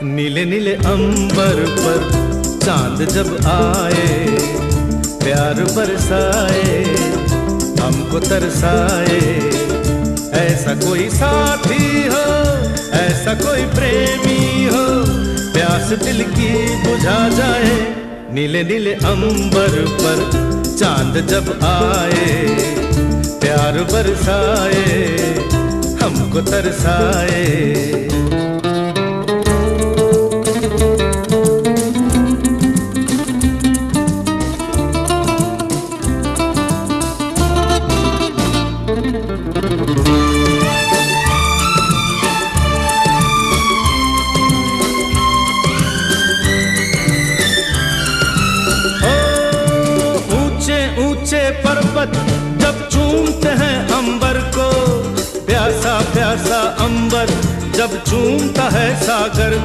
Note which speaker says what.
Speaker 1: नीले नीले अंबर पर चांद जब आए, प्यार बरसाए, हमको तरसाए। ऐसा कोई साथी हो, ऐसा कोई प्रेमी हो, प्यास दिल की बुझा जाए। नीले नीले अंबर पर चांद जब आए, प्यार बरसाए, हमको तरसाए। ऊंचे पर्वत जब चूमते हैं अंबर को, प्यासा प्यासा अंबर जब चूमता है सागर